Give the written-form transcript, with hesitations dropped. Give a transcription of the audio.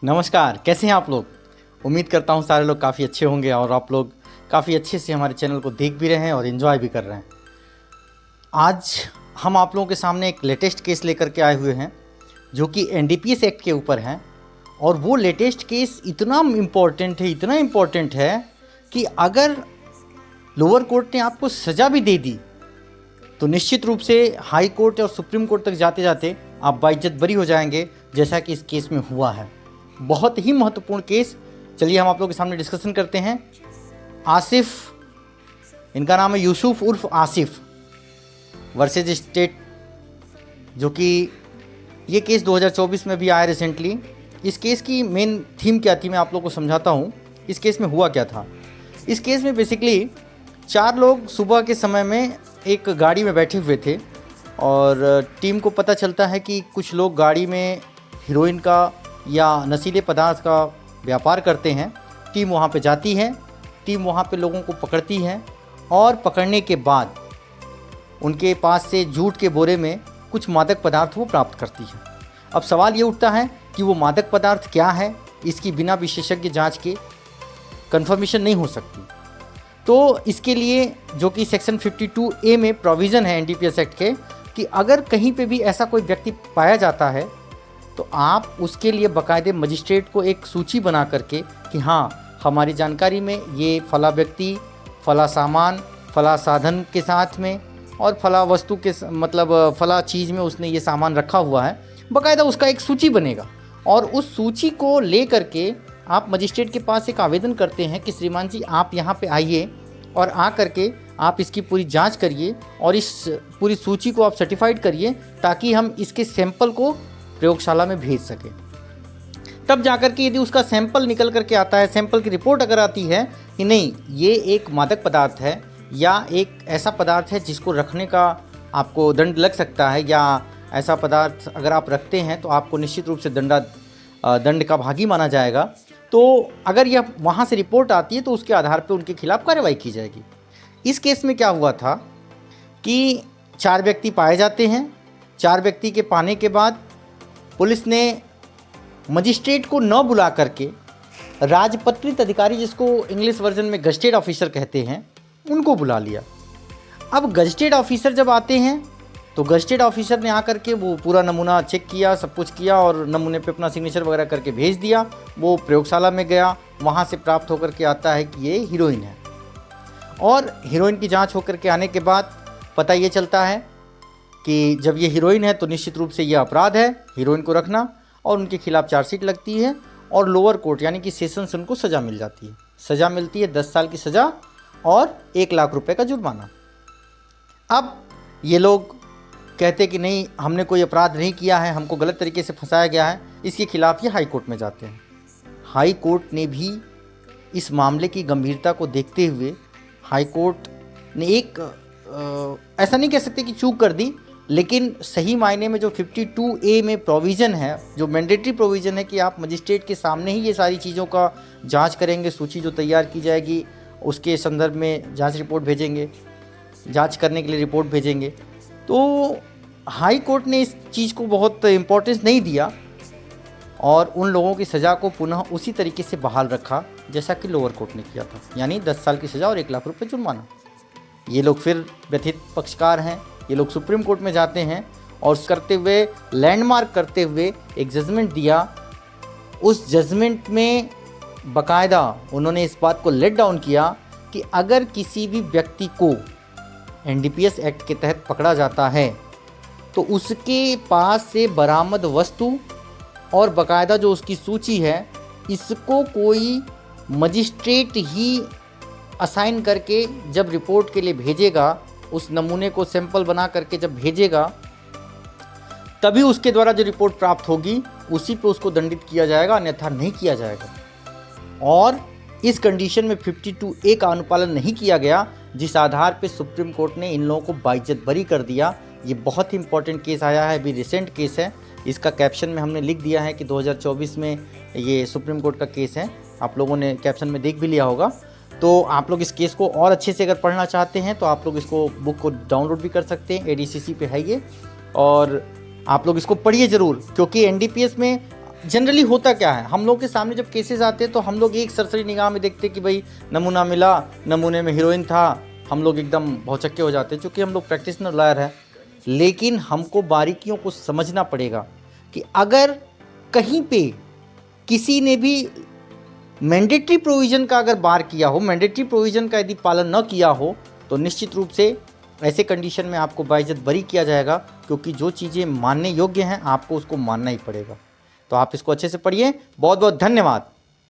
नमस्कार, कैसे हैं आप लोग। उम्मीद करता हूँ सारे लोग काफ़ी अच्छे होंगे और आप लोग काफ़ी अच्छे से हमारे चैनल को देख भी रहे हैं और एंजॉय भी कर रहे हैं। आज हम आप लोगों के सामने एक लेटेस्ट केस लेकर के आए हुए हैं जो कि एनडीपीएस एक्ट के ऊपर है। और वो लेटेस्ट केस इतना इम्पोर्टेंट है कि अगर लोअर कोर्ट ने आपको सज़ा भी दे दी तो निश्चित रूप से हाई कोर्ट और सुप्रीम कोर्ट तक जाते जाते आप बाइज्जत बरी हो जाएंगे, जैसा कि इस केस में हुआ है। बहुत ही महत्वपूर्ण केस। चलिए हम आप लोगों के सामने डिस्कशन करते हैं। आसिफ, इनका नाम है यूसुफ उर्फ आसिफ वर्सेज स्टेट, जो कि ये केस 2024 में भी आया रिसेंटली। इस केस की मेन थीम क्या थी मैं आप लोगों को समझाता हूँ। इस केस में हुआ क्या था। इस केस में बेसिकली 4 लोग सुबह के समय में एक गाड़ी में बैठे हुए थे और टीम को पता चलता है कि कुछ लोग गाड़ी में हीरोइन का या नशीले पदार्थ का व्यापार करते हैं। टीम वहाँ पे जाती है, टीम वहाँ पे लोगों को पकड़ती है और पकड़ने के बाद उनके पास से जूट के बोरे में कुछ मादक पदार्थ वो प्राप्त करती है। अब सवाल ये उठता है कि वो मादक पदार्थ क्या है, इसकी बिना विशेषज्ञ जांच के कंफर्मेशन नहीं हो सकती। तो इसके लिए जो कि सेक्शन 52A में प्रोविज़न है एनडीपीएस एक्ट के कि अगर कहीं पे भी ऐसा कोई व्यक्ति पाया जाता है तो आप उसके लिए बाकायदे मजिस्ट्रेट को एक सूची बना करके कि हाँ, हमारी जानकारी में ये फला व्यक्ति फला सामान फला साधन के साथ में और फला वस्तु के मतलब फला चीज़ में उसने ये सामान रखा हुआ है, बाकायदा उसका एक सूची बनेगा। और उस सूची को ले करके आप मजिस्ट्रेट के पास एक आवेदन करते हैं कि श्रीमान जी आप यहाँ पे आइए और आ करके आप इसकी पूरी जांच करिए और इस पूरी सूची को आप सर्टिफाइड करिए ताकि हम इसके सैंपल को प्रयोगशाला में भेज सकें। तब जाकर के यदि उसका सैंपल निकल करके आता है, सैंपल की रिपोर्ट अगर आती है कि नहीं ये एक मादक पदार्थ है या एक ऐसा पदार्थ है जिसको रखने का आपको दंड लग सकता है, या ऐसा पदार्थ अगर आप रखते हैं तो आपको निश्चित रूप से दंड का भागी माना जाएगा, तो अगर यह वहाँ से रिपोर्ट आती है तो उसके आधार पर उनके खिलाफ कार्रवाई की जाएगी। इस केस में क्या हुआ था कि 4 व्यक्ति पाए जाते हैं। 4 व्यक्ति के पाने के बाद पुलिस ने मजिस्ट्रेट को न बुला करके राजपत्रित अधिकारी, जिसको इंग्लिश वर्जन में गजटेड ऑफिसर कहते हैं, उनको बुला लिया। अब गजटेड ऑफिसर जब आते हैं तो गजटेड ऑफिसर ने आकर के वो पूरा नमूना चेक किया, सब कुछ किया और नमूने पे अपना सिग्नेचर वगैरह करके भेज दिया। वो प्रयोगशाला में गया, वहाँ से प्राप्त होकर के आता है कि ये हीरोइन है। और हीरोइन की जांच होकर के आने के बाद पता ये चलता है कि जब ये हीरोइन है तो निश्चित रूप से ये अपराध है हीरोइन को रखना, और उनके खिलाफ चार्जशीट लगती है और लोअर कोर्ट यानी कि सेशन से उनको सज़ा मिल जाती है। सज़ा मिलती है 10 साल की सज़ा और 1 लाख रुपए का जुर्माना। अब ये लोग कहते कि नहीं, हमने कोई अपराध नहीं किया है, हमको गलत तरीके से फंसाया गया है। इसके खिलाफ ये हाई कोर्ट में जाते हैं। हाई कोर्ट ने भी इस मामले की गंभीरता को देखते हुए हाई कोर्ट ने एक ऐसा नहीं कह सकते कि चूक कर दी, लेकिन सही मायने में जो 52A में प्रोविज़न है, जो मैंडेटरी प्रोविज़न है कि आप मजिस्ट्रेट के सामने ही ये सारी चीज़ों का जांच करेंगे, सूची जो तैयार की जाएगी उसके संदर्भ में जांच रिपोर्ट भेजेंगे, जांच करने के लिए रिपोर्ट भेजेंगे। तो हाई कोर्ट ने इस चीज़ को बहुत इम्पोर्टेंस नहीं दिया और उन लोगों की सज़ा को पुनः उसी तरीके से बहाल रखा जैसा कि लोअर कोर्ट ने किया था, यानी 10 साल की सज़ा और 1 लाख रुपए जुर्माना। ये लोग फिर व्यथित पक्षकार हैं, ये लोग सुप्रीम कोर्ट में जाते हैं और करते हुए लैंडमार्क करते हुए एक जजमेंट दिया। उस जजमेंट में बाकायदा उन्होंने इस बात को लेट डाउन किया कि अगर किसी भी व्यक्ति को एनडीपीएस एक्ट के तहत पकड़ा जाता है तो उसके पास से बरामद वस्तु और बाकायदा जो उसकी सूची है, इसको कोई मजिस्ट्रेट ही असाइन करके जब रिपोर्ट के लिए भेजेगा, उस नमूने को सैंपल बना करके जब भेजेगा, तभी उसके द्वारा जो रिपोर्ट प्राप्त होगी उसी पे उसको दंडित किया जाएगा, अन्यथा नहीं किया जाएगा। और इस कंडीशन में 52A का अनुपालन नहीं किया गया, जिस आधार पे सुप्रीम कोर्ट ने इन लोगों को बाइज्जत बरी कर दिया। ये बहुत ही इंपॉर्टेंट केस आया है, अभी रिसेंट केस है। इसका कैप्शन में हमने लिख दिया है कि 2024 में ये सुप्रीम कोर्ट का केस है। आप लोगों ने कैप्शन में देख भी लिया होगा। तो आप लोग इस केस को और अच्छे से अगर पढ़ना चाहते हैं तो आप लोग इसको बुक को डाउनलोड भी कर सकते हैं, ADCC पे है ये, और आप लोग इसको पढ़िए ज़रूर, क्योंकि एनडीपीएस में जनरली होता क्या है, हम लोग के सामने जब केसेस आते हैं तो हम लोग एक सरसरी निगाह में देखते कि भाई नमूना मिला, नमूने में हीरोइन था, हम लोग एकदम भौचक्के हो जाते हैं क्योंकि हम लोग प्रैक्टिशनर लॉयर हैं। लेकिन हमको बारीकियों को समझना पड़ेगा कि अगर कहीं पे किसी ने भी मैंडेटरी प्रोविज़न का अगर बार किया हो, मैंडेटरी प्रोविज़न का यदि पालन न किया हो, तो निश्चित रूप से ऐसे कंडीशन में आपको बाइज्जत बरी किया जाएगा, क्योंकि जो चीज़ें मानने योग्य हैं आपको उसको मानना ही पड़ेगा। तो आप इसको अच्छे से पढ़िए। बहुत बहुत धन्यवाद।